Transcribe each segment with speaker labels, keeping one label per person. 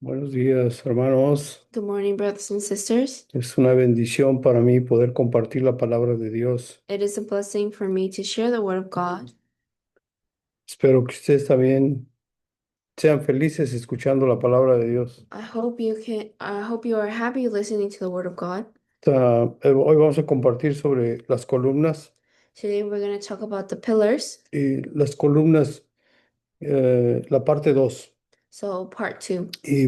Speaker 1: Buenos días, hermanos.
Speaker 2: Good morning, brothers and sisters.
Speaker 1: Es una bendición para mí poder compartir la palabra de Dios.
Speaker 2: It is a blessing for me to share the word of God.
Speaker 1: Espero que ustedes también sean felices escuchando la palabra de Dios.
Speaker 2: I hope you are happy listening to the word of God.
Speaker 1: Hoy vamos a compartir sobre las columnas
Speaker 2: Today we're going to talk about the pillars.
Speaker 1: y las columnas, la parte 2.
Speaker 2: So part two.
Speaker 1: Y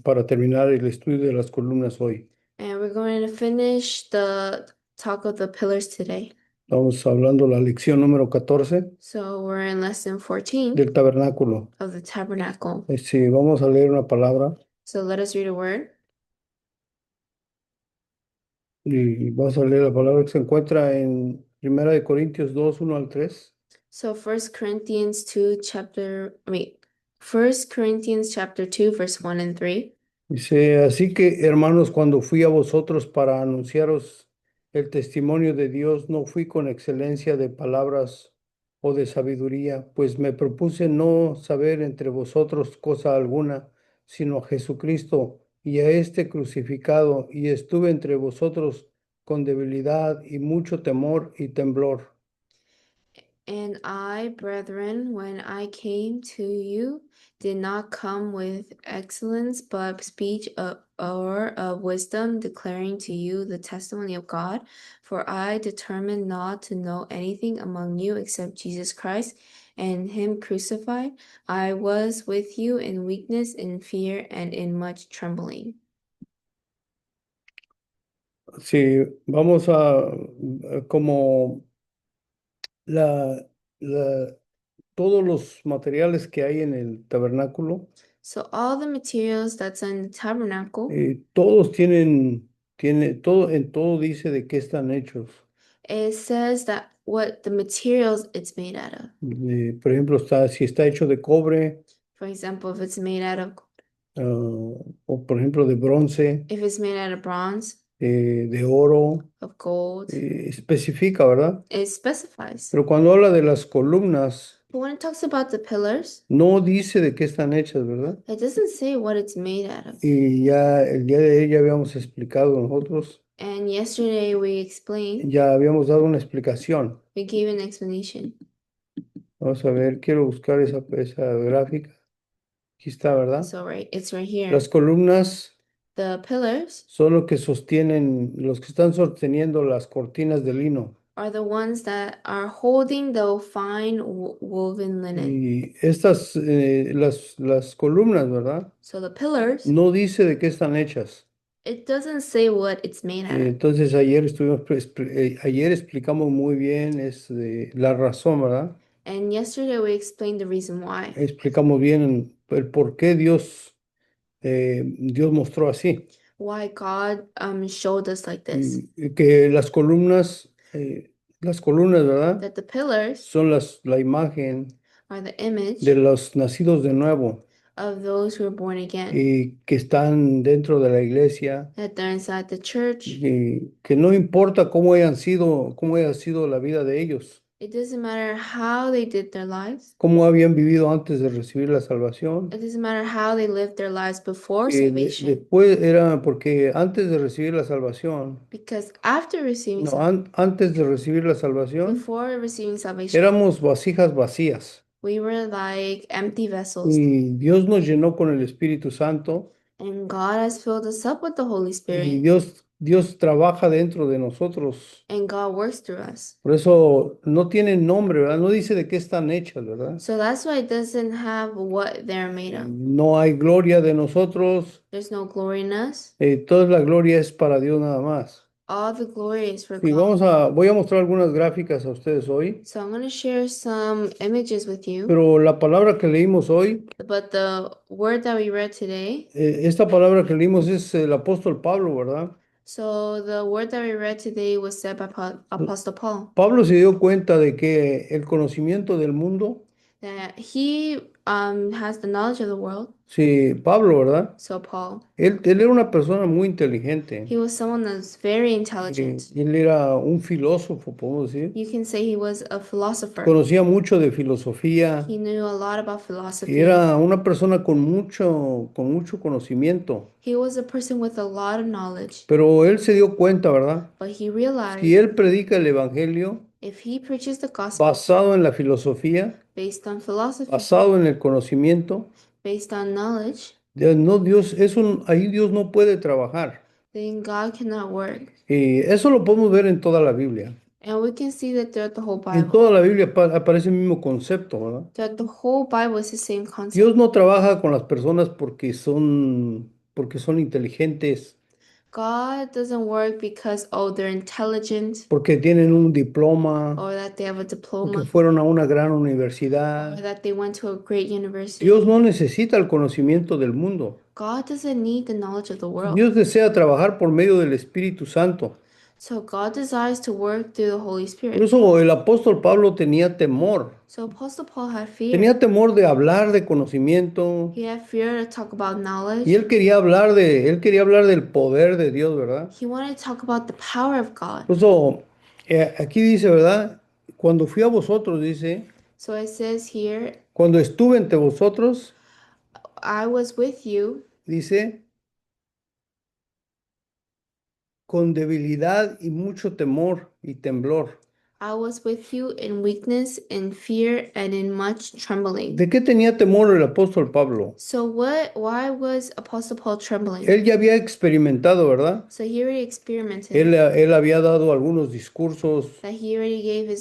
Speaker 1: para terminar el estudio de las columnas hoy,
Speaker 2: And we're going to finish the talk of the pillars today.
Speaker 1: estamos hablando la lección número 14
Speaker 2: So we're in lesson 14
Speaker 1: del tabernáculo.
Speaker 2: of the tabernacle.
Speaker 1: Sí, vamos a leer una palabra
Speaker 2: So let us read a word.
Speaker 1: y vamos a leer la palabra que se encuentra en Primera de Corintios 2 1 al 3.
Speaker 2: So First Corinthians chapter 2 verse 1 and 3.
Speaker 1: Dice, así que hermanos, cuando fui a vosotros para anunciaros el testimonio de Dios, no fui con excelencia de palabras o de sabiduría, pues me propuse no saber entre vosotros cosa alguna, sino a Jesucristo y a este crucificado, y estuve entre vosotros con debilidad y mucho temor y temblor.
Speaker 2: And I, brethren, when I came to you, did not come with excellence, but speech or of wisdom, declaring to you the testimony of God. For I determined not to know anything among you except Jesus Christ and Him crucified. I was with you in weakness, in fear, and in much trembling.
Speaker 1: Sí, vamos como la, la, todos los materiales que hay en el tabernáculo,
Speaker 2: So all the materials that's in the tabernacle,
Speaker 1: todos en todo dice de qué están hechos.
Speaker 2: it says that what the materials it's made out of.
Speaker 1: Por ejemplo, si está hecho de cobre,
Speaker 2: For example, if it's made out of
Speaker 1: o por ejemplo de bronce,
Speaker 2: if it's made out of bronze,
Speaker 1: de oro,
Speaker 2: of gold,
Speaker 1: especifica, ¿verdad?
Speaker 2: it specifies.
Speaker 1: Pero cuando habla de las columnas,
Speaker 2: But when it talks about the pillars,
Speaker 1: no dice de qué están hechas, ¿verdad?
Speaker 2: it doesn't say what it's made out of.
Speaker 1: Y ya el día de ayer ya habíamos explicado nosotros,
Speaker 2: And yesterday we explained,
Speaker 1: ya habíamos dado una explicación.
Speaker 2: we gave an explanation.
Speaker 1: Vamos a ver, quiero buscar esa gráfica. Aquí está, ¿verdad?
Speaker 2: So it's right here.
Speaker 1: Las columnas
Speaker 2: The pillars
Speaker 1: son los que están sosteniendo las cortinas de lino.
Speaker 2: are the ones that are holding the fine woven linen.
Speaker 1: Y las columnas, ¿verdad?
Speaker 2: So the pillars,
Speaker 1: No dice de qué están hechas.
Speaker 2: it doesn't say what it's made out of.
Speaker 1: Entonces ayer explicamos muy bien la razón, ¿verdad?
Speaker 2: And yesterday we explained the reason why.
Speaker 1: Explicamos bien el por qué Dios mostró así.
Speaker 2: Why God showed us like this.
Speaker 1: Que las columnas, ¿verdad?
Speaker 2: That the pillars
Speaker 1: Son la imagen
Speaker 2: are the image
Speaker 1: de los nacidos de nuevo
Speaker 2: of those who are born again,
Speaker 1: y que están dentro de la iglesia
Speaker 2: that they're inside the church.
Speaker 1: y que no importa cómo haya sido la vida de ellos,
Speaker 2: It doesn't matter how they did their lives.
Speaker 1: cómo habían vivido antes de recibir la salvación.
Speaker 2: It doesn't matter how they lived their lives before salvation.
Speaker 1: Después era porque antes de recibir la salvación,
Speaker 2: Because after receiving
Speaker 1: no, antes de recibir la salvación,
Speaker 2: before receiving salvation,
Speaker 1: éramos vasijas vacías.
Speaker 2: we were like empty vessels.
Speaker 1: Y Dios nos llenó con el Espíritu Santo
Speaker 2: And God has filled us up with the Holy
Speaker 1: y
Speaker 2: Spirit.
Speaker 1: Dios trabaja dentro de nosotros.
Speaker 2: And God works through us.
Speaker 1: Por eso no tienen nombre, ¿verdad? No dice de qué están hechas, ¿verdad?
Speaker 2: So that's why it doesn't have what they're made of.
Speaker 1: No hay gloria de nosotros.
Speaker 2: There's no glory in us.
Speaker 1: Toda la gloria es para Dios nada más.
Speaker 2: All the glory is for
Speaker 1: Sí,
Speaker 2: God.
Speaker 1: voy a mostrar algunas gráficas a ustedes hoy,
Speaker 2: So I'm going to share some images with you.
Speaker 1: pero la palabra que leímos hoy,
Speaker 2: But the word that we read today,
Speaker 1: esta palabra que leímos es el apóstol Pablo, ¿verdad?
Speaker 2: so the word that we read today was said by Apostle Paul,
Speaker 1: Pablo se dio cuenta de que el conocimiento del mundo
Speaker 2: that he has the knowledge of the world.
Speaker 1: Sí, Pablo, ¿verdad?
Speaker 2: So Paul,
Speaker 1: Él era una persona muy inteligente.
Speaker 2: he was someone that's very intelligent.
Speaker 1: Él era un filósofo, podemos decir.
Speaker 2: You can say he was a philosopher.
Speaker 1: Conocía mucho de filosofía
Speaker 2: He knew a lot about
Speaker 1: y
Speaker 2: philosophy.
Speaker 1: era una persona con mucho conocimiento.
Speaker 2: He was a person with a lot of knowledge.
Speaker 1: Pero él se dio cuenta, ¿verdad?
Speaker 2: But he
Speaker 1: Si
Speaker 2: realized
Speaker 1: él predica el evangelio
Speaker 2: if he preaches the gospel
Speaker 1: basado en la filosofía,
Speaker 2: based on philosophy,
Speaker 1: basado en el conocimiento,
Speaker 2: based on knowledge,
Speaker 1: No, Dios, ahí Dios no puede trabajar.
Speaker 2: then God cannot work.
Speaker 1: Y eso lo podemos ver en toda la Biblia.
Speaker 2: And we can see that throughout the whole
Speaker 1: En
Speaker 2: Bible.
Speaker 1: toda la Biblia aparece el mismo concepto, ¿verdad?
Speaker 2: Throughout the whole Bible is the same
Speaker 1: Dios
Speaker 2: concept.
Speaker 1: no trabaja con las personas porque son inteligentes,
Speaker 2: God doesn't work because, oh, they're intelligent
Speaker 1: porque tienen un diploma,
Speaker 2: or that they have a
Speaker 1: porque
Speaker 2: diploma
Speaker 1: fueron a una gran
Speaker 2: or
Speaker 1: universidad.
Speaker 2: that they went to a great university.
Speaker 1: Dios no necesita el conocimiento del mundo.
Speaker 2: God doesn't need the knowledge of the world.
Speaker 1: Dios desea trabajar por medio del Espíritu Santo.
Speaker 2: So God desires to work through the Holy
Speaker 1: Por
Speaker 2: Spirit.
Speaker 1: eso el apóstol Pablo tenía temor.
Speaker 2: So Apostle Paul had fear.
Speaker 1: Tenía temor de hablar de conocimiento
Speaker 2: He had fear to talk about
Speaker 1: y
Speaker 2: knowledge.
Speaker 1: él quería hablar del poder de Dios, ¿verdad?
Speaker 2: He wanted to talk about the power of God.
Speaker 1: Por eso aquí dice, ¿verdad? Cuando fui a vosotros, dice,
Speaker 2: So it says here,
Speaker 1: cuando estuve entre vosotros,
Speaker 2: I was with you
Speaker 1: dice, con debilidad y mucho temor y temblor.
Speaker 2: I was with you in weakness, in fear, and in much trembling.
Speaker 1: ¿De qué tenía temor el apóstol Pablo?
Speaker 2: So why was Apostle Paul trembling?
Speaker 1: Él ya había experimentado, ¿verdad?
Speaker 2: So he already experimented
Speaker 1: Él había dado algunos discursos
Speaker 2: that he already gave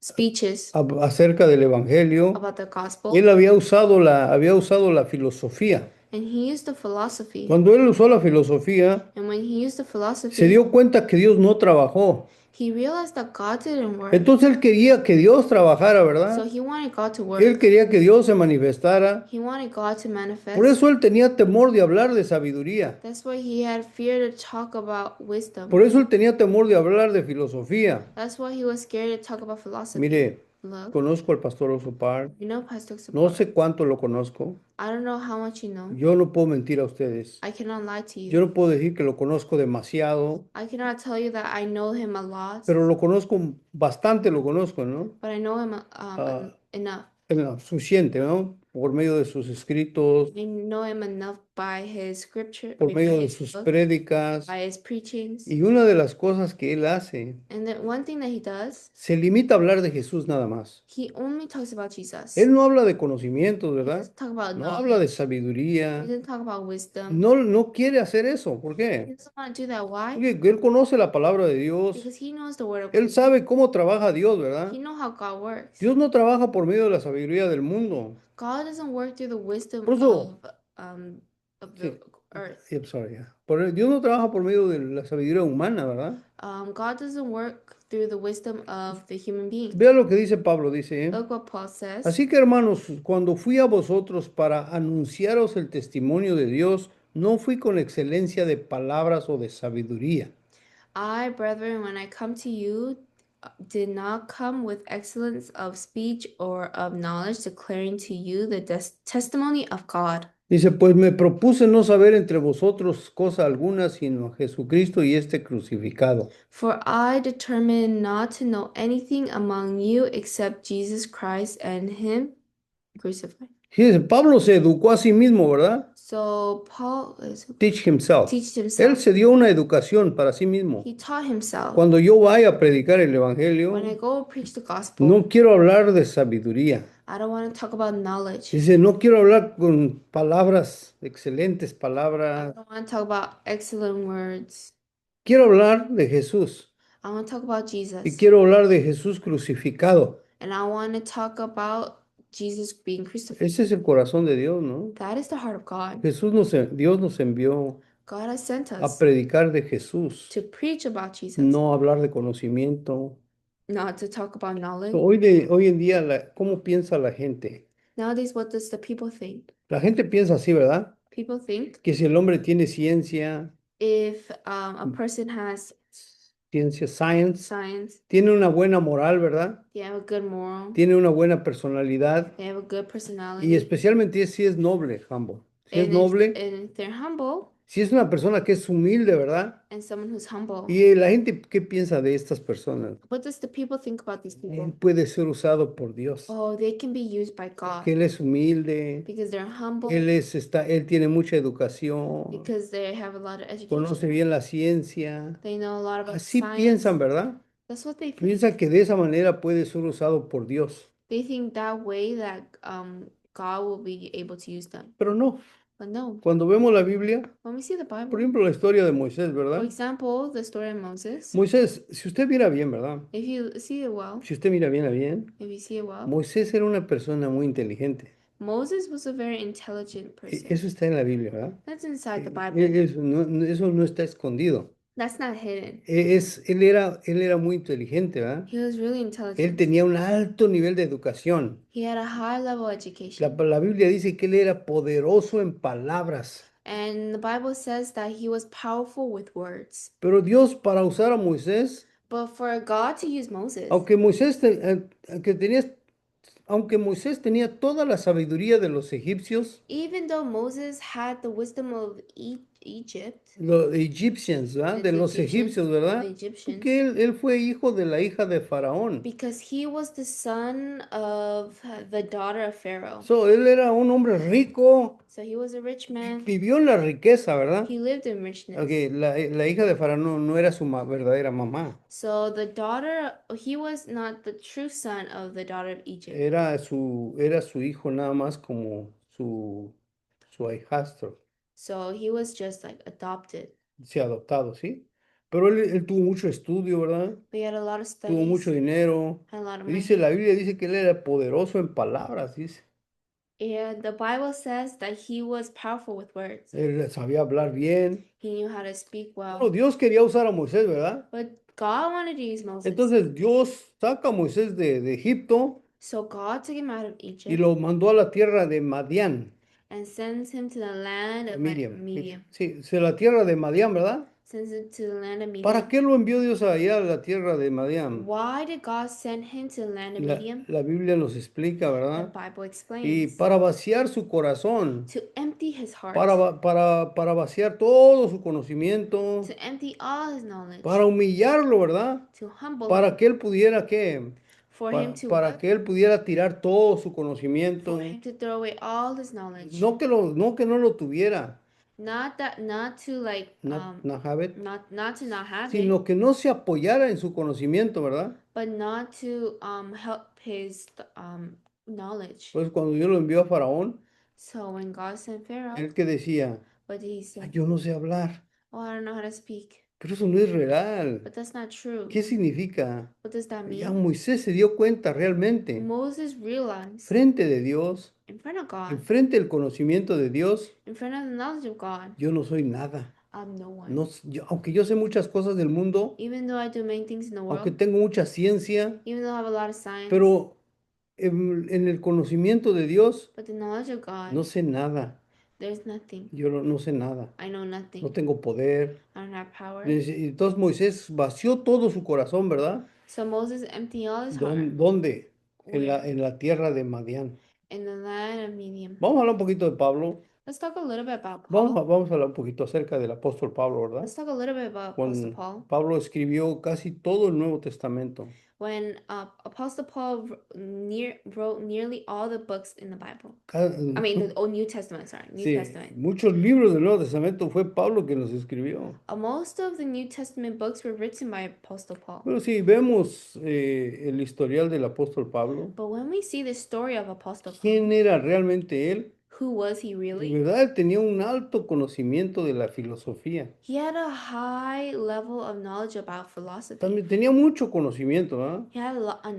Speaker 2: speeches
Speaker 1: acerca del evangelio.
Speaker 2: about the gospel,
Speaker 1: Él había usado la filosofía.
Speaker 2: and he used the philosophy.
Speaker 1: Cuando él usó la filosofía,
Speaker 2: And when he used the
Speaker 1: se
Speaker 2: philosophy,
Speaker 1: dio cuenta que Dios no trabajó.
Speaker 2: he realized that God didn't work.
Speaker 1: Entonces él quería que Dios trabajara,
Speaker 2: So
Speaker 1: ¿verdad?
Speaker 2: he wanted God to
Speaker 1: Él
Speaker 2: work.
Speaker 1: quería que Dios se manifestara.
Speaker 2: He wanted God to
Speaker 1: Por
Speaker 2: manifest.
Speaker 1: eso él tenía temor de hablar de sabiduría.
Speaker 2: That's why he had fear to talk about wisdom.
Speaker 1: Por eso él tenía temor de hablar de filosofía.
Speaker 2: That's why he was scared to talk about philosophy.
Speaker 1: Mire,
Speaker 2: Look,
Speaker 1: conozco al pastor Osopar.
Speaker 2: you know Pastor
Speaker 1: No
Speaker 2: Support.
Speaker 1: sé cuánto lo conozco.
Speaker 2: I don't know how much you know.
Speaker 1: Yo no puedo mentir a ustedes.
Speaker 2: I cannot lie to
Speaker 1: Yo
Speaker 2: you.
Speaker 1: no puedo decir que lo conozco demasiado,
Speaker 2: I cannot tell you that I know him a lot,
Speaker 1: pero lo conozco bastante, lo conozco, ¿no?
Speaker 2: but I know him
Speaker 1: Ah,
Speaker 2: enough.
Speaker 1: Suficiente, ¿no? Por medio de sus escritos,
Speaker 2: I know him enough by his scripture,
Speaker 1: por
Speaker 2: by
Speaker 1: medio de
Speaker 2: his
Speaker 1: sus
Speaker 2: book,
Speaker 1: prédicas.
Speaker 2: by his preachings.
Speaker 1: Y una de las cosas que él hace,
Speaker 2: And the one thing that he does,
Speaker 1: se limita a hablar de Jesús nada más.
Speaker 2: he only talks about Jesus.
Speaker 1: Él no habla de conocimientos,
Speaker 2: He
Speaker 1: ¿verdad?
Speaker 2: doesn't talk about
Speaker 1: No habla de
Speaker 2: knowledge. He
Speaker 1: sabiduría.
Speaker 2: doesn't talk about wisdom.
Speaker 1: No quiere hacer eso. ¿Por
Speaker 2: He
Speaker 1: qué?
Speaker 2: doesn't want to do that. Why?
Speaker 1: Porque él conoce la palabra de Dios.
Speaker 2: Because he knows the word of
Speaker 1: Él
Speaker 2: God.
Speaker 1: sabe cómo trabaja Dios, ¿verdad?
Speaker 2: He knows how God works.
Speaker 1: Dios no trabaja por medio de la sabiduría del mundo.
Speaker 2: God doesn't work through the wisdom
Speaker 1: Por eso,
Speaker 2: of
Speaker 1: sí,
Speaker 2: the earth.
Speaker 1: I'm sorry, yeah. Dios no trabaja por medio de la sabiduría humana, ¿verdad?
Speaker 2: God doesn't work through the wisdom of the human being.
Speaker 1: Vea lo que dice Pablo, dice,
Speaker 2: Look what Paul says.
Speaker 1: así que hermanos, cuando fui a vosotros para anunciaros el testimonio de Dios, no fui con excelencia de palabras o de sabiduría.
Speaker 2: I, brethren, when I come to you, did not come with excellence of speech or of knowledge, declaring to you the testimony of God.
Speaker 1: Dice, pues me propuse no saber entre vosotros cosa alguna, sino a Jesucristo y este crucificado.
Speaker 2: For I determined not to know anything among you except Jesus Christ and Him crucified.
Speaker 1: Fíjese, Pablo se educó a sí mismo, ¿verdad?
Speaker 2: So Paul
Speaker 1: Teach himself.
Speaker 2: teached
Speaker 1: Él
Speaker 2: himself.
Speaker 1: se dio una educación para sí mismo.
Speaker 2: He taught himself.
Speaker 1: Cuando yo vaya a predicar el
Speaker 2: When I
Speaker 1: evangelio,
Speaker 2: go preach the gospel,
Speaker 1: no quiero hablar de sabiduría.
Speaker 2: I don't want to talk about knowledge.
Speaker 1: Dice, no quiero hablar con palabras, excelentes
Speaker 2: I
Speaker 1: palabras.
Speaker 2: don't want to talk about excellent words.
Speaker 1: Quiero hablar de Jesús
Speaker 2: I want to talk about
Speaker 1: y
Speaker 2: Jesus.
Speaker 1: quiero hablar de Jesús crucificado.
Speaker 2: And I want to talk about Jesus being crucified.
Speaker 1: Ese es el corazón de Dios, ¿no?
Speaker 2: That is the heart of God.
Speaker 1: Dios nos envió
Speaker 2: God has sent
Speaker 1: a
Speaker 2: us
Speaker 1: predicar de Jesús,
Speaker 2: to preach about Jesus,
Speaker 1: no hablar de conocimiento.
Speaker 2: not to talk about knowledge.
Speaker 1: Hoy en día, ¿cómo piensa la gente?
Speaker 2: Nowadays, what does the people think?
Speaker 1: La gente piensa así, ¿verdad?
Speaker 2: People think
Speaker 1: Que si el hombre tiene ciencia,
Speaker 2: if a person has
Speaker 1: ciencia, science.
Speaker 2: science.
Speaker 1: Tiene una buena moral, ¿verdad?
Speaker 2: They have a good moral.
Speaker 1: Tiene una buena personalidad.
Speaker 2: They have a good
Speaker 1: Y
Speaker 2: personality.
Speaker 1: especialmente si es noble, humble. Si es
Speaker 2: And
Speaker 1: noble,
Speaker 2: if they're humble
Speaker 1: si es una persona que es humilde, ¿verdad?
Speaker 2: and someone who's humble.
Speaker 1: Y la gente, ¿qué piensa de estas personas?
Speaker 2: What does the people think about these
Speaker 1: Él
Speaker 2: people?
Speaker 1: puede ser usado por Dios.
Speaker 2: Oh, they can be used by God
Speaker 1: Que él es humilde,
Speaker 2: because they're humble,
Speaker 1: él tiene mucha educación,
Speaker 2: because they have a lot of education.
Speaker 1: conoce bien la ciencia.
Speaker 2: They know a lot about
Speaker 1: Así
Speaker 2: science.
Speaker 1: piensan, ¿verdad?
Speaker 2: That's what they think.
Speaker 1: Piensan que de esa manera puede ser usado por Dios.
Speaker 2: They think that way that God will be able to use them.
Speaker 1: Pero no,
Speaker 2: But no,
Speaker 1: cuando vemos la Biblia,
Speaker 2: when we see the
Speaker 1: por
Speaker 2: Bible,
Speaker 1: ejemplo, la historia de Moisés,
Speaker 2: for
Speaker 1: ¿verdad?
Speaker 2: example, the story of Moses,
Speaker 1: Moisés, si usted mira bien, ¿verdad?
Speaker 2: if you see it well,
Speaker 1: Si usted mira bien,
Speaker 2: if you see it well,
Speaker 1: Moisés era una persona muy inteligente.
Speaker 2: Moses was a very intelligent person.
Speaker 1: Eso está en la Biblia, ¿verdad?
Speaker 2: That's inside the Bible.
Speaker 1: Eso no está escondido.
Speaker 2: That's not hidden.
Speaker 1: Él era muy inteligente, ¿verdad?
Speaker 2: He was really
Speaker 1: Él
Speaker 2: intelligent.
Speaker 1: tenía un alto nivel de educación.
Speaker 2: He had a high level education.
Speaker 1: La Biblia dice que él era poderoso en palabras.
Speaker 2: And the Bible says that he was powerful with words.
Speaker 1: Pero Dios, para usar a Moisés,
Speaker 2: But for God to use Moses,
Speaker 1: aunque aunque Moisés tenía toda la sabiduría de los egipcios,
Speaker 2: even though Moses had the wisdom of Egypt,
Speaker 1: los egipcians, ¿verdad?
Speaker 2: the
Speaker 1: De los egipcios, ¿verdad?
Speaker 2: the Egyptians,
Speaker 1: Porque él fue hijo de la hija de Faraón.
Speaker 2: because he was the son of the daughter of Pharaoh.
Speaker 1: So, él era un hombre rico,
Speaker 2: So he was a rich man.
Speaker 1: vivió en la riqueza, ¿verdad?
Speaker 2: He lived in richness.
Speaker 1: Okay, la hija de Faraón no era su verdadera mamá,
Speaker 2: So the daughter, he was not the true son of the daughter of Egypt.
Speaker 1: era su hijo nada más como su hijastro,
Speaker 2: So he was just like adopted.
Speaker 1: sí, adoptado, ¿sí? Pero él tuvo mucho estudio, ¿verdad?
Speaker 2: But he had a lot of
Speaker 1: Tuvo mucho
Speaker 2: studies,
Speaker 1: dinero.
Speaker 2: had a lot of
Speaker 1: Y
Speaker 2: money.
Speaker 1: la Biblia dice que él era poderoso en palabras, dice.
Speaker 2: And the Bible says that he was powerful with words.
Speaker 1: Él sabía hablar bien.
Speaker 2: He knew how to speak
Speaker 1: Bueno,
Speaker 2: well.
Speaker 1: Dios quería usar a Moisés, ¿verdad?
Speaker 2: But God wanted to use Moses.
Speaker 1: Entonces Dios saca a Moisés de Egipto
Speaker 2: So God took him out of
Speaker 1: y
Speaker 2: Egypt
Speaker 1: lo mandó a la tierra de Madián,
Speaker 2: and sends him to the land of
Speaker 1: Miriam.
Speaker 2: Medium.
Speaker 1: Sí, la tierra de Madián, ¿verdad?
Speaker 2: Sends him to the land of Medium.
Speaker 1: ¿Para qué lo envió Dios allá a la tierra de Madián?
Speaker 2: Why did God send him to the land of Medium?
Speaker 1: La Biblia nos explica,
Speaker 2: The
Speaker 1: ¿verdad?
Speaker 2: Bible
Speaker 1: Y
Speaker 2: explains.
Speaker 1: para vaciar su corazón,
Speaker 2: To empty his heart.
Speaker 1: para vaciar todo su conocimiento,
Speaker 2: To empty all his knowledge.
Speaker 1: para humillarlo, ¿verdad?
Speaker 2: To humble
Speaker 1: Para
Speaker 2: him.
Speaker 1: que él pudiera, ¿qué?
Speaker 2: For him to
Speaker 1: Para
Speaker 2: what?
Speaker 1: que él pudiera tirar todo su conocimiento.
Speaker 2: For him to throw away all his knowledge.
Speaker 1: No que no lo tuviera,
Speaker 2: Not to like
Speaker 1: not have it,
Speaker 2: not to not have it,
Speaker 1: sino que no se apoyara en su conocimiento, ¿verdad?
Speaker 2: but not to help his knowledge.
Speaker 1: Pues cuando Dios lo envió a Faraón,
Speaker 2: So when God sent Pharaoh,
Speaker 1: él que decía,
Speaker 2: what did he
Speaker 1: "Ay,
Speaker 2: say?
Speaker 1: yo no sé hablar,
Speaker 2: Oh, I don't know how to speak.
Speaker 1: pero eso no es real.
Speaker 2: But that's not true.
Speaker 1: ¿Qué significa?
Speaker 2: What does that
Speaker 1: Ya
Speaker 2: mean?
Speaker 1: Moisés se dio cuenta realmente,
Speaker 2: Moses realized
Speaker 1: frente de Dios,
Speaker 2: in front of God,
Speaker 1: enfrente del conocimiento de Dios,
Speaker 2: in front of the knowledge of God,
Speaker 1: yo no soy nada.
Speaker 2: I'm no one.
Speaker 1: No, aunque yo sé muchas cosas del mundo,
Speaker 2: Even though I do many things in the
Speaker 1: aunque
Speaker 2: world,
Speaker 1: tengo mucha ciencia,
Speaker 2: even though I have a lot of science,
Speaker 1: pero en el conocimiento de Dios
Speaker 2: but the knowledge of God,
Speaker 1: no sé nada.
Speaker 2: there's nothing.
Speaker 1: Yo no sé nada.
Speaker 2: I know nothing.
Speaker 1: No tengo poder.
Speaker 2: I don't have power.
Speaker 1: Entonces Moisés vació todo su corazón, ¿verdad?
Speaker 2: So Moses emptied all his heart
Speaker 1: ¿Dónde?
Speaker 2: Where?
Speaker 1: En la tierra de Madián.
Speaker 2: in the land of Medium.
Speaker 1: Vamos a hablar un poquito de Pablo.
Speaker 2: Let's talk a little bit about Paul.
Speaker 1: Vamos a hablar un poquito acerca del apóstol Pablo, ¿verdad?
Speaker 2: Let's talk a little bit about Apostle Paul.
Speaker 1: Pablo escribió casi todo el Nuevo Testamento.
Speaker 2: When Apostle Paul wrote nearly all the books in the Bible. I mean, the New Testament, sorry, New
Speaker 1: Sí,
Speaker 2: Testament.
Speaker 1: muchos libros del Nuevo Testamento fue Pablo quien los escribió.
Speaker 2: Most of the New Testament books were written by Apostle Paul.
Speaker 1: Pero si vemos el historial del apóstol Pablo,
Speaker 2: But when we see the story of Apostle Paul,
Speaker 1: ¿quién era realmente él?
Speaker 2: who was he
Speaker 1: En
Speaker 2: really?
Speaker 1: verdad, él tenía un alto conocimiento de la filosofía.
Speaker 2: He had a high level of knowledge about philosophy.
Speaker 1: También tenía mucho conocimiento, ¿verdad?
Speaker 2: He had a lot of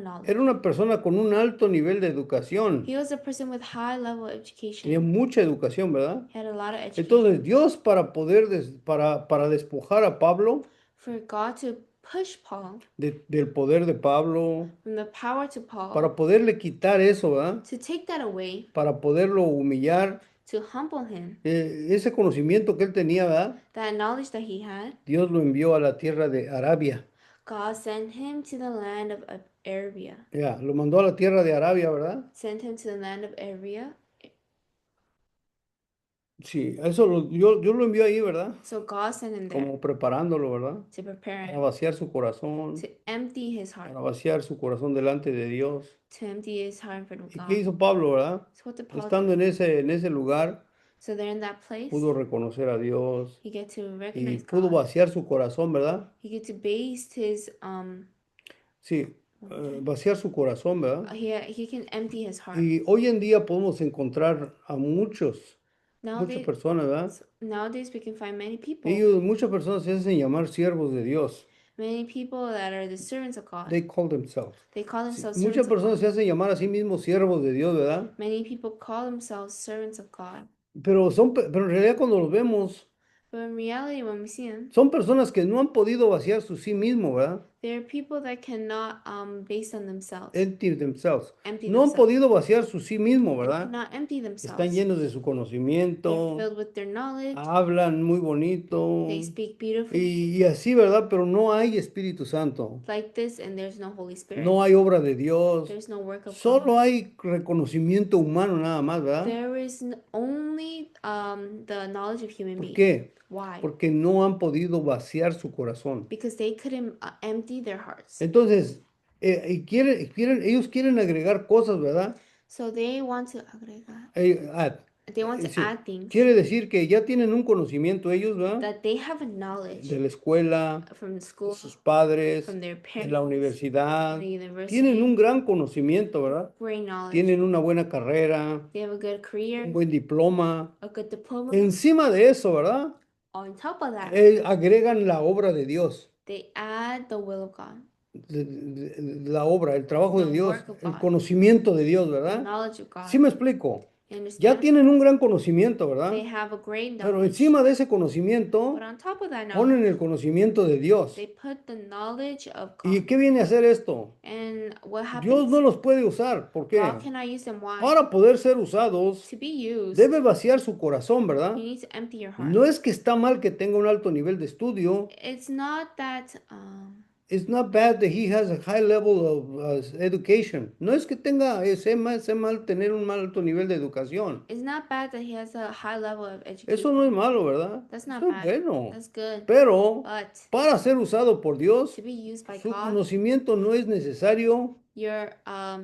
Speaker 2: knowledge.
Speaker 1: Era una persona con un alto nivel de educación.
Speaker 2: He was a person with high level
Speaker 1: Tenía
Speaker 2: education.
Speaker 1: mucha educación, ¿verdad?
Speaker 2: He had a lot of education.
Speaker 1: Entonces, Dios para despojar a Pablo
Speaker 2: For God to push Paul
Speaker 1: del poder de Pablo,
Speaker 2: from the power to Paul,
Speaker 1: para poderle quitar eso, ¿verdad?
Speaker 2: to take that away,
Speaker 1: Para poderlo humillar,
Speaker 2: to humble him.
Speaker 1: Ese conocimiento que él tenía, ¿verdad?
Speaker 2: That knowledge that he had,
Speaker 1: Dios lo envió a la tierra de Arabia.
Speaker 2: God sent him to the land of Arabia.
Speaker 1: Ya, lo mandó a la tierra de Arabia, ¿verdad?
Speaker 2: Sent him to the land of Arabia.
Speaker 1: Sí, eso Dios lo envió ahí, ¿verdad?
Speaker 2: So God sent him there
Speaker 1: Como preparándolo, ¿verdad?
Speaker 2: to prepare
Speaker 1: Para
Speaker 2: him,
Speaker 1: vaciar su corazón,
Speaker 2: to empty his
Speaker 1: para
Speaker 2: heart,
Speaker 1: vaciar su corazón delante de Dios.
Speaker 2: to empty his heart in front of
Speaker 1: ¿Y qué
Speaker 2: God.
Speaker 1: hizo Pablo, verdad?
Speaker 2: So what did Paul
Speaker 1: Estando
Speaker 2: do?
Speaker 1: en ese lugar,
Speaker 2: So there in that place,
Speaker 1: pudo reconocer a Dios
Speaker 2: he get to
Speaker 1: y
Speaker 2: recognize
Speaker 1: pudo
Speaker 2: God.
Speaker 1: vaciar su corazón, ¿verdad?
Speaker 2: He get to base his
Speaker 1: Sí, vaciar su corazón, ¿verdad?
Speaker 2: he can empty his heart.
Speaker 1: Y hoy en día podemos encontrar a muchas
Speaker 2: Nowadays,
Speaker 1: personas, ¿verdad?
Speaker 2: nowadays we can find
Speaker 1: Muchas personas se hacen llamar siervos de Dios.
Speaker 2: many people that are the servants of God.
Speaker 1: They call themselves.
Speaker 2: They call
Speaker 1: Sí,
Speaker 2: themselves
Speaker 1: muchas
Speaker 2: servants of
Speaker 1: personas se
Speaker 2: God.
Speaker 1: hacen llamar a sí mismos siervos de Dios, ¿verdad?
Speaker 2: Many people call themselves servants of God.
Speaker 1: Pero en realidad cuando los vemos,
Speaker 2: But in reality, when we see them,
Speaker 1: son personas que no han podido vaciar su sí mismo, ¿verdad?
Speaker 2: they're people that cannot base on themselves,
Speaker 1: Empty themselves.
Speaker 2: empty
Speaker 1: No han
Speaker 2: themselves.
Speaker 1: podido vaciar su sí mismo,
Speaker 2: They
Speaker 1: ¿verdad?
Speaker 2: cannot empty
Speaker 1: Están
Speaker 2: themselves.
Speaker 1: llenos de su
Speaker 2: They're
Speaker 1: conocimiento,
Speaker 2: filled with their knowledge.
Speaker 1: hablan muy bonito
Speaker 2: They speak beautifully
Speaker 1: y así, ¿verdad? Pero no hay Espíritu Santo,
Speaker 2: like this, and there's no Holy Spirit.
Speaker 1: no hay obra de Dios,
Speaker 2: There's no work of God.
Speaker 1: solo hay reconocimiento humano nada más, ¿verdad?
Speaker 2: There is only the knowledge of human
Speaker 1: ¿Por
Speaker 2: beings.
Speaker 1: qué?
Speaker 2: Why?
Speaker 1: Porque no han podido vaciar su corazón.
Speaker 2: Because they couldn't empty their hearts.
Speaker 1: Entonces, ellos quieren agregar cosas, ¿verdad?
Speaker 2: So they want to agregar.
Speaker 1: Add.
Speaker 2: They want to
Speaker 1: Sí.
Speaker 2: add things
Speaker 1: Quiere decir que ya tienen un conocimiento ellos, ¿verdad?
Speaker 2: that they have a knowledge
Speaker 1: De la escuela,
Speaker 2: from the
Speaker 1: de
Speaker 2: school,
Speaker 1: sus padres,
Speaker 2: from their
Speaker 1: de
Speaker 2: parents,
Speaker 1: la universidad.
Speaker 2: the university.
Speaker 1: Tienen un gran conocimiento, ¿verdad?
Speaker 2: Great knowledge.
Speaker 1: Tienen una buena carrera,
Speaker 2: They have a good
Speaker 1: un
Speaker 2: career,
Speaker 1: buen diploma.
Speaker 2: a good diploma.
Speaker 1: Encima de eso, ¿verdad?
Speaker 2: On top of that,
Speaker 1: Agregan la obra de Dios.
Speaker 2: they add the will of God,
Speaker 1: La obra, el trabajo de
Speaker 2: the
Speaker 1: Dios,
Speaker 2: work of
Speaker 1: el
Speaker 2: God,
Speaker 1: conocimiento de Dios,
Speaker 2: the
Speaker 1: ¿verdad?
Speaker 2: knowledge of
Speaker 1: Sí
Speaker 2: God.
Speaker 1: me explico.
Speaker 2: You
Speaker 1: Ya
Speaker 2: understand?
Speaker 1: tienen un gran conocimiento, ¿verdad?
Speaker 2: They have a great
Speaker 1: Pero
Speaker 2: knowledge.
Speaker 1: encima de ese
Speaker 2: But
Speaker 1: conocimiento
Speaker 2: on top of that
Speaker 1: ponen
Speaker 2: knowledge,
Speaker 1: el conocimiento de Dios.
Speaker 2: they put the knowledge of
Speaker 1: ¿Y
Speaker 2: God.
Speaker 1: qué viene a hacer esto?
Speaker 2: And what
Speaker 1: Dios
Speaker 2: happens?
Speaker 1: no los puede usar. ¿Por qué?
Speaker 2: God cannot use them. Why?
Speaker 1: Para poder ser usados,
Speaker 2: To be used,
Speaker 1: debe vaciar su corazón,
Speaker 2: you
Speaker 1: ¿verdad?
Speaker 2: need to empty your heart.
Speaker 1: No es que está mal que tenga un alto nivel de estudio.
Speaker 2: It's not that
Speaker 1: It's not bad that he has a high level of education. No es que tenga, sea mal tener un mal alto nivel de educación.
Speaker 2: it's not bad that he has a high level of education.
Speaker 1: Eso no es malo, ¿verdad?
Speaker 2: That's not
Speaker 1: Eso es
Speaker 2: bad.
Speaker 1: bueno.
Speaker 2: That's good.
Speaker 1: Pero
Speaker 2: But
Speaker 1: para ser usado por Dios,
Speaker 2: to be used by
Speaker 1: su
Speaker 2: God,
Speaker 1: conocimiento no es necesario.
Speaker 2: your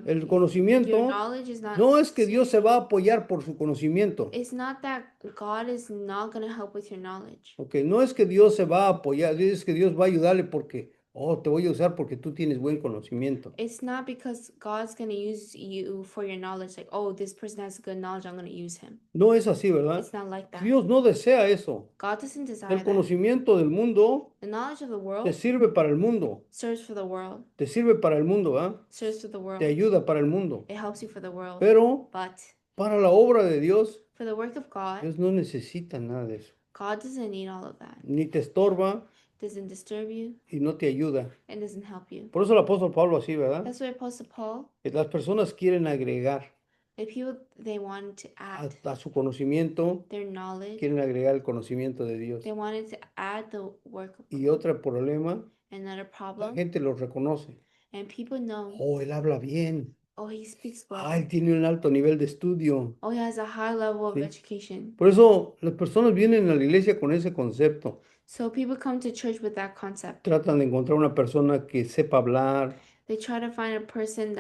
Speaker 1: El conocimiento
Speaker 2: knowledge is not
Speaker 1: no es que Dios se
Speaker 2: necessary.
Speaker 1: va a apoyar por su conocimiento.
Speaker 2: It's not that God is not going to help with your knowledge.
Speaker 1: Ok, no es que Dios se va a apoyar, es que Dios va a ayudarle porque, oh, te voy a usar porque tú tienes buen conocimiento.
Speaker 2: It's not because God's going to use you for your knowledge, like, oh, this person has good knowledge, I'm going to use him.
Speaker 1: No es así, ¿verdad?
Speaker 2: It's not like that.
Speaker 1: Dios no desea eso.
Speaker 2: God doesn't desire
Speaker 1: El
Speaker 2: that.
Speaker 1: conocimiento del mundo
Speaker 2: The knowledge of the
Speaker 1: te
Speaker 2: world
Speaker 1: sirve para el mundo.
Speaker 2: serves for the world,
Speaker 1: Te sirve para el mundo, ¿ah?
Speaker 2: serves for the
Speaker 1: Te
Speaker 2: world.
Speaker 1: ayuda para el mundo.
Speaker 2: It helps you for the world.
Speaker 1: Pero
Speaker 2: But
Speaker 1: para la obra de Dios,
Speaker 2: for the work of God,
Speaker 1: Dios no necesita nada de eso.
Speaker 2: God doesn't need all of that.
Speaker 1: Ni te estorba
Speaker 2: Doesn't disturb you
Speaker 1: y no te ayuda.
Speaker 2: and doesn't help you.
Speaker 1: Por eso el apóstol Pablo así, ¿verdad?
Speaker 2: That's why Apostle Paul,
Speaker 1: Que las personas quieren agregar
Speaker 2: the people, they wanted to add
Speaker 1: a su conocimiento,
Speaker 2: their knowledge.
Speaker 1: quieren agregar el conocimiento de Dios.
Speaker 2: They wanted to add the work of
Speaker 1: Y
Speaker 2: God.
Speaker 1: otro problema,
Speaker 2: Another
Speaker 1: la
Speaker 2: problem,
Speaker 1: gente lo reconoce.
Speaker 2: and people know,
Speaker 1: Oh, él habla bien.
Speaker 2: oh, he speaks well.
Speaker 1: Ah, él tiene un alto nivel de estudio.
Speaker 2: Oh, he has a high level of
Speaker 1: Sí.
Speaker 2: education.
Speaker 1: Por eso las personas vienen a la iglesia con ese concepto.
Speaker 2: So people come to church with that concept.
Speaker 1: Tratan de encontrar una persona que sepa hablar.
Speaker 2: They try to find a person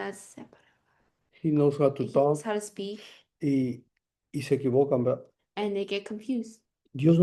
Speaker 1: He knows how to
Speaker 2: he knows
Speaker 1: talk.
Speaker 2: how to speak,
Speaker 1: Y se equivocan, ¿verdad?
Speaker 2: and they get confused.
Speaker 1: Dios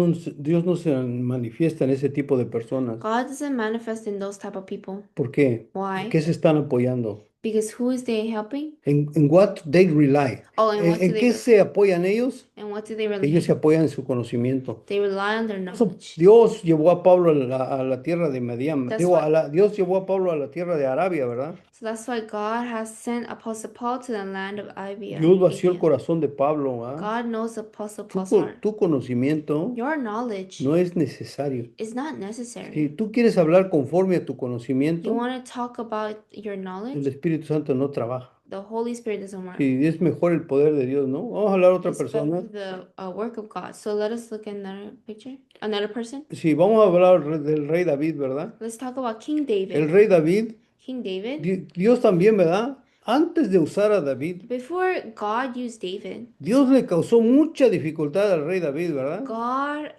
Speaker 1: no se manifiesta en ese tipo de personas.
Speaker 2: God doesn't manifest in those type of people.
Speaker 1: ¿Por qué?
Speaker 2: Why?
Speaker 1: ¿En qué se están apoyando?
Speaker 2: Because who is they helping?
Speaker 1: ¿En what they rely?
Speaker 2: Oh, and what do
Speaker 1: ¿En
Speaker 2: they
Speaker 1: qué se apoyan ellos?
Speaker 2: and what do they rely?
Speaker 1: Ellos se apoyan en su conocimiento.
Speaker 2: They rely on their
Speaker 1: Por eso
Speaker 2: knowledge.
Speaker 1: Dios llevó a Pablo a la tierra de Madián.
Speaker 2: That's
Speaker 1: Digo,
Speaker 2: why-
Speaker 1: Dios llevó a Pablo a la tierra de Arabia, ¿verdad?
Speaker 2: So that's why God has sent Apostle Paul to the land of Arabia.
Speaker 1: Dios vació el
Speaker 2: Arabia.
Speaker 1: corazón de Pablo, ¿ah?
Speaker 2: God knows Apostle Paul's heart.
Speaker 1: Tu conocimiento
Speaker 2: Your knowledge
Speaker 1: no es necesario.
Speaker 2: is not
Speaker 1: Si
Speaker 2: necessary.
Speaker 1: tú quieres hablar conforme a tu
Speaker 2: You
Speaker 1: conocimiento,
Speaker 2: want to talk about your
Speaker 1: el
Speaker 2: knowledge?
Speaker 1: Espíritu Santo no trabaja.
Speaker 2: the Holy Spirit doesn't work.
Speaker 1: Sí, es mejor el poder de Dios, ¿no? Vamos a hablar de otra
Speaker 2: It's better
Speaker 1: persona.
Speaker 2: the work of God. So let us look at another picture, another person.
Speaker 1: Sí, vamos a hablar del rey David, ¿verdad?
Speaker 2: Let's talk about King
Speaker 1: El
Speaker 2: David.
Speaker 1: rey David,
Speaker 2: King David.
Speaker 1: Dios también, ¿verdad? Antes de usar a David,
Speaker 2: Before God used David,
Speaker 1: Dios le causó mucha dificultad al rey David, ¿verdad?
Speaker 2: God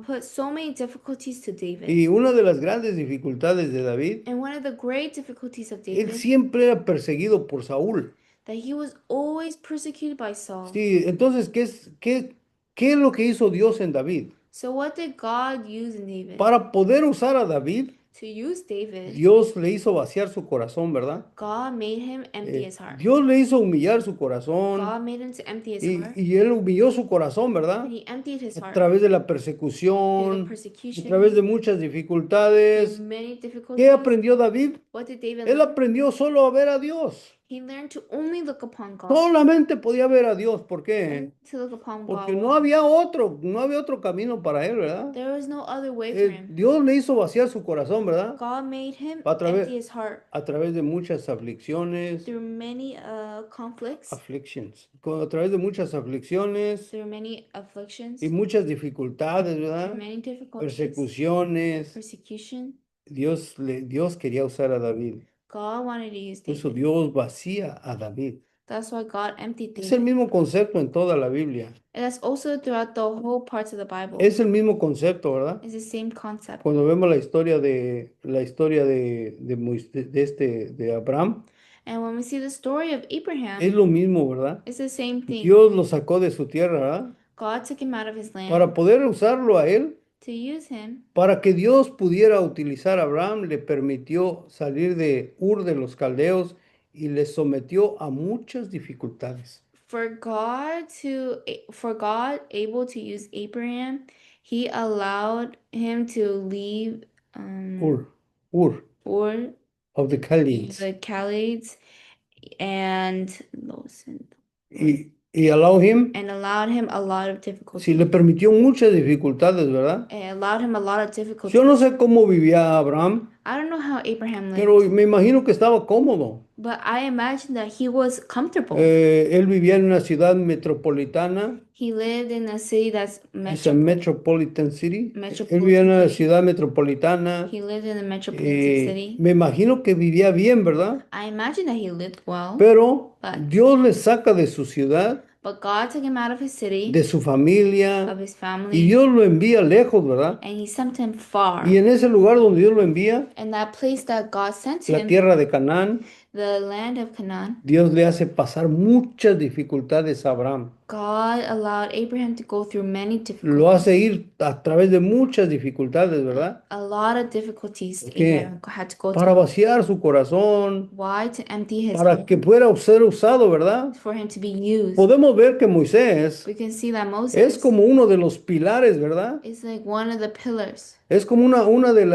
Speaker 2: put so many difficulties to David.
Speaker 1: Y una de las grandes dificultades de David,
Speaker 2: And one of the great difficulties of
Speaker 1: él
Speaker 2: David,
Speaker 1: siempre era perseguido por Saúl.
Speaker 2: that he was always persecuted by Saul.
Speaker 1: Sí, entonces, ¿qué es lo que hizo Dios en David?
Speaker 2: So what did God use in David?
Speaker 1: Para poder usar a David,
Speaker 2: To use David,
Speaker 1: Dios le hizo vaciar su corazón, ¿verdad?
Speaker 2: God made him empty his heart.
Speaker 1: Dios le hizo humillar su corazón
Speaker 2: God made him to empty his heart.
Speaker 1: y él humilló su corazón, ¿verdad?
Speaker 2: And he emptied his
Speaker 1: A
Speaker 2: heart
Speaker 1: través de la
Speaker 2: through the
Speaker 1: persecución, a
Speaker 2: persecution,
Speaker 1: través de muchas
Speaker 2: through
Speaker 1: dificultades.
Speaker 2: many
Speaker 1: ¿Qué
Speaker 2: difficulties.
Speaker 1: aprendió David?
Speaker 2: What did David
Speaker 1: Él
Speaker 2: learn?
Speaker 1: aprendió solo a ver a Dios.
Speaker 2: He learned to only look upon God.
Speaker 1: Solamente podía ver a Dios. ¿Por qué?
Speaker 2: Only to look upon
Speaker 1: Porque
Speaker 2: God.
Speaker 1: no había otro camino para él, ¿verdad?
Speaker 2: There was no other way for him.
Speaker 1: Dios le hizo vaciar su corazón, ¿verdad?
Speaker 2: God made him
Speaker 1: A través,
Speaker 2: empty his heart
Speaker 1: a través de muchas aflicciones,
Speaker 2: through many conflicts,
Speaker 1: a través de muchas aflicciones
Speaker 2: through many afflictions,
Speaker 1: y muchas dificultades,
Speaker 2: through
Speaker 1: ¿verdad?
Speaker 2: many difficulties,
Speaker 1: Persecuciones.
Speaker 2: persecution.
Speaker 1: Dios quería usar a David.
Speaker 2: God wanted to use
Speaker 1: Por eso
Speaker 2: David.
Speaker 1: Dios vacía a David.
Speaker 2: That's why God emptied
Speaker 1: Es el
Speaker 2: David.
Speaker 1: mismo concepto en toda la Biblia.
Speaker 2: And that's also throughout the whole parts of the Bible.
Speaker 1: Es el mismo concepto, ¿verdad?
Speaker 2: It's the same concept.
Speaker 1: Cuando vemos la historia de Abraham,
Speaker 2: And when we see the story of
Speaker 1: es
Speaker 2: Abraham,
Speaker 1: lo mismo, ¿verdad?
Speaker 2: it's the same thing.
Speaker 1: Dios lo sacó de su tierra, ¿verdad?
Speaker 2: God took him out of his
Speaker 1: Para
Speaker 2: land
Speaker 1: poder usarlo a él,
Speaker 2: to use him.
Speaker 1: para que Dios pudiera utilizar a Abraham, le permitió salir de Ur de los Caldeos y le sometió a muchas dificultades.
Speaker 2: For God able to use Abraham, he allowed him to leave
Speaker 1: Ur
Speaker 2: Ur,
Speaker 1: of the Chaldeans.
Speaker 2: the Chaldees, and
Speaker 1: Y allow him,
Speaker 2: allowed him a lot of
Speaker 1: sí,
Speaker 2: difficulties.
Speaker 1: le permitió muchas dificultades, ¿verdad?
Speaker 2: It allowed him a lot of difficulties.
Speaker 1: Yo no sé cómo vivía Abraham,
Speaker 2: I don't know how Abraham
Speaker 1: pero
Speaker 2: lived,
Speaker 1: me imagino que estaba cómodo.
Speaker 2: but I imagine that he was comfortable.
Speaker 1: Él vivía en una ciudad metropolitana,
Speaker 2: He lived in a city that's
Speaker 1: es a metropolitan city. Él
Speaker 2: Metropolitan
Speaker 1: vivía en una
Speaker 2: city.
Speaker 1: ciudad metropolitana.
Speaker 2: He lived in a metropolitan city.
Speaker 1: Me imagino que vivía bien, ¿verdad?
Speaker 2: I imagine that he lived well,
Speaker 1: Pero
Speaker 2: But-
Speaker 1: Dios le saca de su ciudad,
Speaker 2: but God took him out of his city,
Speaker 1: de su familia,
Speaker 2: of his
Speaker 1: y
Speaker 2: family,
Speaker 1: Dios lo envía lejos, ¿verdad?
Speaker 2: and he sent him far.
Speaker 1: Y en ese lugar donde Dios lo envía,
Speaker 2: And that place that God sent
Speaker 1: la
Speaker 2: him,
Speaker 1: tierra de Canaán,
Speaker 2: the land of Canaan,
Speaker 1: Dios le hace pasar muchas dificultades a Abraham.
Speaker 2: God allowed Abraham to go through many
Speaker 1: Lo
Speaker 2: difficulties.
Speaker 1: hace ir a través de muchas dificultades, ¿verdad?
Speaker 2: A lot of difficulties
Speaker 1: qué?
Speaker 2: Abraham had to go
Speaker 1: Para
Speaker 2: through.
Speaker 1: vaciar su corazón,
Speaker 2: Why? To empty his
Speaker 1: para
Speaker 2: heart,
Speaker 1: que pueda ser usado, ¿verdad?
Speaker 2: for him to be used.
Speaker 1: Podemos ver que Moisés
Speaker 2: We can see that Moses
Speaker 1: es como uno de los pilares, ¿verdad?
Speaker 2: is like one of the pillars.
Speaker 1: Es como una de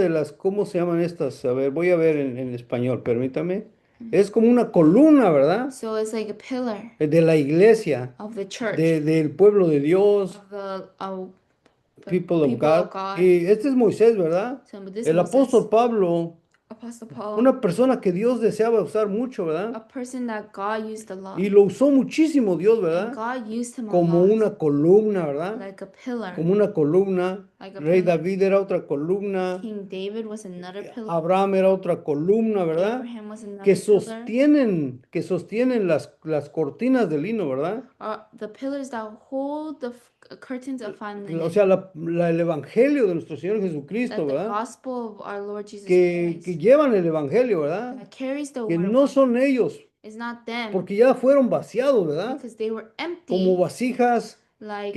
Speaker 1: las, ¿cómo se llaman estas? A ver, voy a ver en español, permítame. Es como una columna, ¿verdad?
Speaker 2: So it's like a pillar
Speaker 1: De la iglesia,
Speaker 2: of the church,
Speaker 1: del pueblo de Dios,
Speaker 2: of the
Speaker 1: people of
Speaker 2: people of
Speaker 1: God.
Speaker 2: God.
Speaker 1: Y este es Moisés, ¿verdad?
Speaker 2: So this
Speaker 1: El
Speaker 2: Moses,
Speaker 1: apóstol Pablo,
Speaker 2: Apostle Paul,
Speaker 1: una persona que Dios deseaba usar mucho, ¿verdad?
Speaker 2: a person that God used a lot.
Speaker 1: Y lo usó muchísimo Dios,
Speaker 2: And
Speaker 1: ¿verdad?
Speaker 2: God used him a
Speaker 1: Como
Speaker 2: lot,
Speaker 1: una columna, ¿verdad?
Speaker 2: like a pillar.
Speaker 1: Como una columna.
Speaker 2: Like a
Speaker 1: Rey
Speaker 2: pillar.
Speaker 1: David era otra columna.
Speaker 2: King David was another pillar.
Speaker 1: Abraham era otra columna, ¿verdad?
Speaker 2: Abraham was another
Speaker 1: Que
Speaker 2: pillar.
Speaker 1: sostienen las cortinas de lino, ¿verdad?
Speaker 2: The pillars that hold the curtains of fine
Speaker 1: O
Speaker 2: linen.
Speaker 1: sea, el evangelio de nuestro Señor
Speaker 2: That
Speaker 1: Jesucristo,
Speaker 2: the
Speaker 1: ¿verdad?
Speaker 2: gospel of our Lord Jesus
Speaker 1: Que
Speaker 2: Christ
Speaker 1: llevan el evangelio, ¿verdad?
Speaker 2: that carries the
Speaker 1: Que
Speaker 2: word of
Speaker 1: no
Speaker 2: God.
Speaker 1: son ellos,
Speaker 2: It's not them,
Speaker 1: porque ya fueron vaciados, ¿verdad?
Speaker 2: because they were
Speaker 1: Como
Speaker 2: empty,
Speaker 1: vasijas,
Speaker 2: like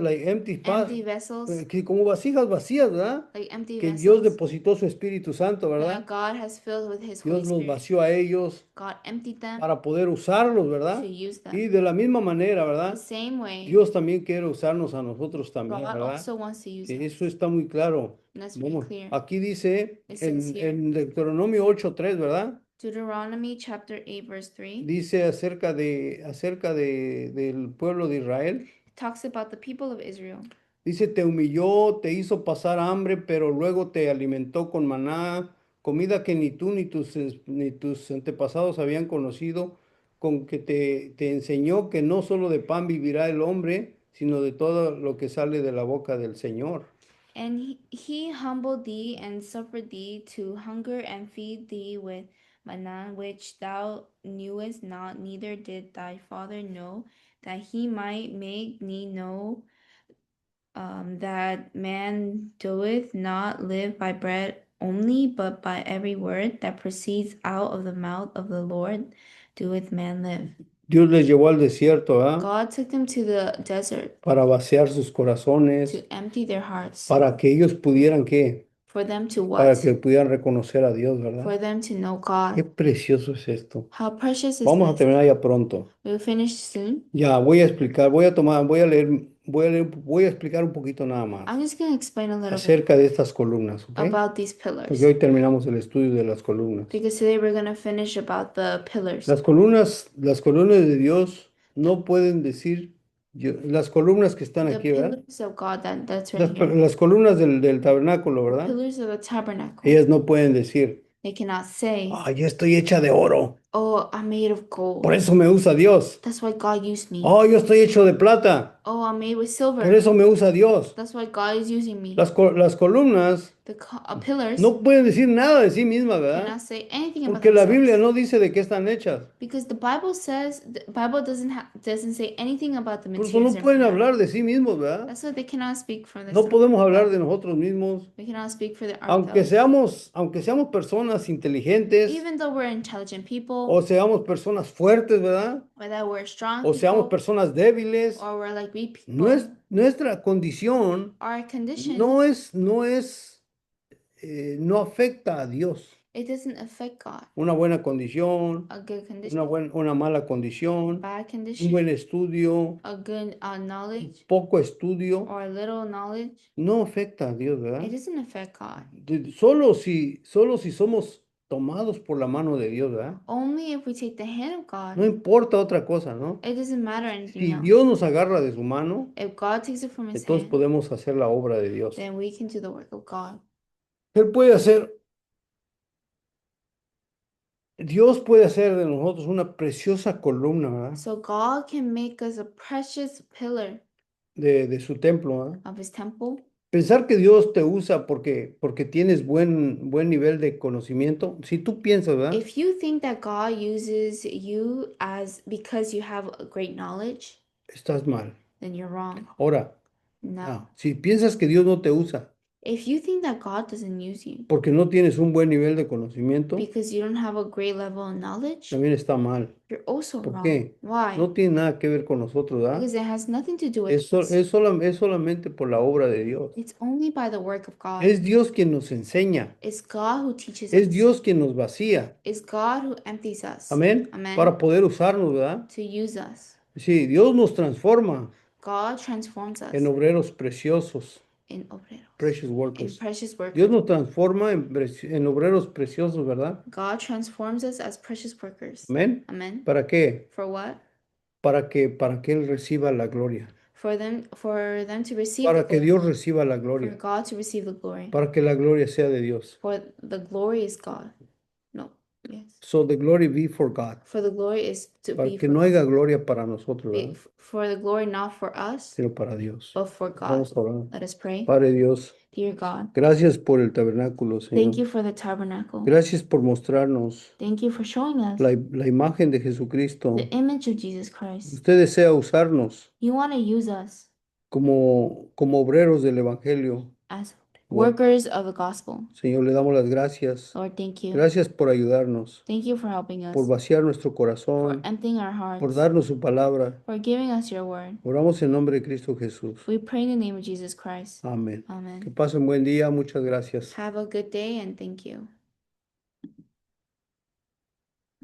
Speaker 1: like empty,
Speaker 2: empty vessels,
Speaker 1: como vasijas vacías, ¿verdad?
Speaker 2: like empty
Speaker 1: Que Dios
Speaker 2: vessels
Speaker 1: depositó su Espíritu Santo, ¿verdad?
Speaker 2: that God has filled with His Holy
Speaker 1: Dios los
Speaker 2: Spirit.
Speaker 1: vació a ellos
Speaker 2: God emptied them
Speaker 1: para poder usarlos, ¿verdad?
Speaker 2: to use them.
Speaker 1: Y de la misma manera,
Speaker 2: The
Speaker 1: ¿verdad?
Speaker 2: same way,
Speaker 1: Dios también quiere usarnos a nosotros también,
Speaker 2: God
Speaker 1: ¿verdad?
Speaker 2: also wants to use
Speaker 1: Sí,
Speaker 2: them.
Speaker 1: eso está muy claro.
Speaker 2: And that's very
Speaker 1: Vamos,
Speaker 2: clear.
Speaker 1: aquí dice
Speaker 2: It says here.
Speaker 1: en Deuteronomio 8:3, ¿verdad?
Speaker 2: Deuteronomy chapter 8, verse 3
Speaker 1: Dice del pueblo de Israel.
Speaker 2: talks about the people of Israel.
Speaker 1: Dice, te humilló, te hizo pasar hambre, pero luego te alimentó con maná, comida que ni tú ni tus antepasados habían conocido, con que te enseñó que no solo de pan vivirá el hombre, sino de todo lo que sale de la boca del Señor.
Speaker 2: And he humbled thee and suffered thee to hunger and feed thee with manna which thou knewest not, neither did thy father know, that he might make thee know that man doeth not live by bread only, but by every word that proceeds out of the mouth of the Lord doeth man live.
Speaker 1: Dios les llevó al desierto, ¿ah?
Speaker 2: God took them to the desert
Speaker 1: Para vaciar sus corazones,
Speaker 2: to empty their hearts,
Speaker 1: para que ellos pudieran, ¿qué?
Speaker 2: for them to
Speaker 1: Para
Speaker 2: what?
Speaker 1: que pudieran reconocer a Dios,
Speaker 2: For
Speaker 1: ¿verdad?
Speaker 2: them to know
Speaker 1: Qué
Speaker 2: God.
Speaker 1: precioso es esto.
Speaker 2: How precious is
Speaker 1: Vamos a
Speaker 2: this?
Speaker 1: terminar ya pronto.
Speaker 2: We'll finish soon.
Speaker 1: Ya, voy a explicar, voy a explicar un poquito nada más
Speaker 2: I'm just going to explain a little bit
Speaker 1: acerca de estas columnas, ¿ok?
Speaker 2: about these
Speaker 1: Porque
Speaker 2: pillars,
Speaker 1: hoy terminamos el estudio de las columnas.
Speaker 2: because today we're going to finish about the pillars.
Speaker 1: Las columnas de Dios no pueden decir, las columnas que están
Speaker 2: The
Speaker 1: aquí, ¿verdad?
Speaker 2: pillars of God that's right here.
Speaker 1: Las columnas del tabernáculo,
Speaker 2: The
Speaker 1: ¿verdad?
Speaker 2: pillars of the tabernacle.
Speaker 1: Ellas no pueden decir,
Speaker 2: They cannot say,
Speaker 1: yo estoy hecha de oro,
Speaker 2: oh, I'm made of
Speaker 1: por
Speaker 2: gold.
Speaker 1: eso me usa Dios.
Speaker 2: That's why God used me.
Speaker 1: Yo estoy hecho de plata,
Speaker 2: Oh, I'm made with
Speaker 1: por
Speaker 2: silver.
Speaker 1: eso me usa Dios.
Speaker 2: That's why God is using me.
Speaker 1: Las columnas
Speaker 2: The pillars
Speaker 1: no pueden decir nada de sí mismas, ¿verdad?
Speaker 2: cannot say anything about
Speaker 1: Porque la Biblia
Speaker 2: themselves.
Speaker 1: no dice de qué están hechas.
Speaker 2: Because the Bible says the Bible doesn't say anything about the
Speaker 1: Por eso
Speaker 2: materials
Speaker 1: no
Speaker 2: they're
Speaker 1: pueden
Speaker 2: made out of.
Speaker 1: hablar de sí mismos, ¿verdad?
Speaker 2: That's why they cannot speak for
Speaker 1: No
Speaker 2: themselves.
Speaker 1: podemos hablar de nosotros mismos.
Speaker 2: We cannot speak for
Speaker 1: Aunque
Speaker 2: ourselves.
Speaker 1: seamos personas inteligentes
Speaker 2: Even though we're intelligent
Speaker 1: o
Speaker 2: people,
Speaker 1: seamos personas fuertes, ¿verdad?
Speaker 2: whether we're strong
Speaker 1: O seamos
Speaker 2: people,
Speaker 1: personas débiles,
Speaker 2: or we're like weak people,
Speaker 1: nuestra condición
Speaker 2: our condition,
Speaker 1: no afecta a Dios.
Speaker 2: it doesn't affect God.
Speaker 1: Una buena condición,
Speaker 2: A good condition,
Speaker 1: una mala condición,
Speaker 2: bad
Speaker 1: un
Speaker 2: condition,
Speaker 1: buen estudio,
Speaker 2: a good knowledge,
Speaker 1: poco estudio,
Speaker 2: or a little knowledge,
Speaker 1: no afecta a Dios,
Speaker 2: it
Speaker 1: ¿verdad?
Speaker 2: doesn't affect God.
Speaker 1: Solo si somos tomados por la mano de Dios, ¿verdad?
Speaker 2: Only if we take the hand of
Speaker 1: No
Speaker 2: God,
Speaker 1: importa otra cosa, ¿no?
Speaker 2: it doesn't matter anything
Speaker 1: Si
Speaker 2: else.
Speaker 1: Dios nos agarra de su mano,
Speaker 2: If God takes it from His
Speaker 1: entonces
Speaker 2: hand,
Speaker 1: podemos hacer la obra de Dios.
Speaker 2: then we can do the work of God.
Speaker 1: Dios puede hacer de nosotros una preciosa columna, ¿verdad?
Speaker 2: So God can make us a precious pillar
Speaker 1: De su templo, ¿verdad?
Speaker 2: of His temple.
Speaker 1: Pensar que Dios te usa porque tienes buen nivel de conocimiento, si tú piensas, ¿verdad?
Speaker 2: If you think that God uses you as because you have a great knowledge,
Speaker 1: Estás mal.
Speaker 2: then you're wrong.
Speaker 1: Ahora,
Speaker 2: No.
Speaker 1: si piensas que Dios no te usa
Speaker 2: If you think that God doesn't use you
Speaker 1: porque no tienes un buen nivel de conocimiento,
Speaker 2: because you don't have a great level of knowledge,
Speaker 1: también está mal.
Speaker 2: you're also
Speaker 1: ¿Por
Speaker 2: wrong.
Speaker 1: qué?
Speaker 2: Why?
Speaker 1: No tiene nada que ver con nosotros, ¿verdad?
Speaker 2: Because it has nothing to do with
Speaker 1: Es
Speaker 2: us.
Speaker 1: solamente por la obra de Dios.
Speaker 2: It's only by the work of God.
Speaker 1: Es Dios quien nos enseña.
Speaker 2: It's God who teaches
Speaker 1: Es
Speaker 2: us.
Speaker 1: Dios quien nos vacía.
Speaker 2: It's God who empties us.
Speaker 1: Amén.
Speaker 2: Amen.
Speaker 1: Para poder usarnos, ¿verdad?
Speaker 2: To use us.
Speaker 1: Sí, Dios nos transforma
Speaker 2: God transforms us
Speaker 1: en obreros preciosos,
Speaker 2: in obreros,
Speaker 1: precious
Speaker 2: in
Speaker 1: workers.
Speaker 2: precious
Speaker 1: Dios
Speaker 2: workers.
Speaker 1: nos transforma en obreros preciosos, ¿verdad?
Speaker 2: God transforms us as precious workers.
Speaker 1: Amén.
Speaker 2: Amen.
Speaker 1: ¿Para qué?
Speaker 2: For what?
Speaker 1: Para que Él reciba la gloria.
Speaker 2: For them to receive the
Speaker 1: Para que
Speaker 2: glory.
Speaker 1: Dios reciba la
Speaker 2: For
Speaker 1: gloria.
Speaker 2: God to receive the glory.
Speaker 1: Para que la gloria sea de Dios.
Speaker 2: For the glory is God. No. Yes.
Speaker 1: So the glory be for God.
Speaker 2: For the glory is to
Speaker 1: Para
Speaker 2: be
Speaker 1: que
Speaker 2: for
Speaker 1: no
Speaker 2: God.
Speaker 1: haya gloria para nosotros, ¿verdad?
Speaker 2: For the glory not for us,
Speaker 1: Sino para Dios.
Speaker 2: but for God.
Speaker 1: Vamos a orar.
Speaker 2: Let us pray.
Speaker 1: Padre Dios,
Speaker 2: Dear God,
Speaker 1: gracias por el tabernáculo,
Speaker 2: thank you
Speaker 1: Señor.
Speaker 2: for the tabernacle.
Speaker 1: Gracias por mostrarnos
Speaker 2: Thank you for showing us
Speaker 1: la imagen de Jesucristo.
Speaker 2: the image of Jesus Christ.
Speaker 1: Usted desea usarnos
Speaker 2: You want to use us
Speaker 1: como obreros del Evangelio.
Speaker 2: as
Speaker 1: Lord.
Speaker 2: workers of the gospel.
Speaker 1: Señor, le damos las gracias.
Speaker 2: Lord, thank you.
Speaker 1: Gracias por ayudarnos,
Speaker 2: Thank you for helping us,
Speaker 1: por vaciar nuestro
Speaker 2: for
Speaker 1: corazón,
Speaker 2: emptying our
Speaker 1: por
Speaker 2: hearts,
Speaker 1: darnos su palabra.
Speaker 2: for giving us your word.
Speaker 1: Oramos en nombre de Cristo Jesús.
Speaker 2: We pray in the name of Jesus Christ.
Speaker 1: Amén. Que
Speaker 2: Amen.
Speaker 1: pasen buen día. Muchas gracias.
Speaker 2: Have a good day and thank you.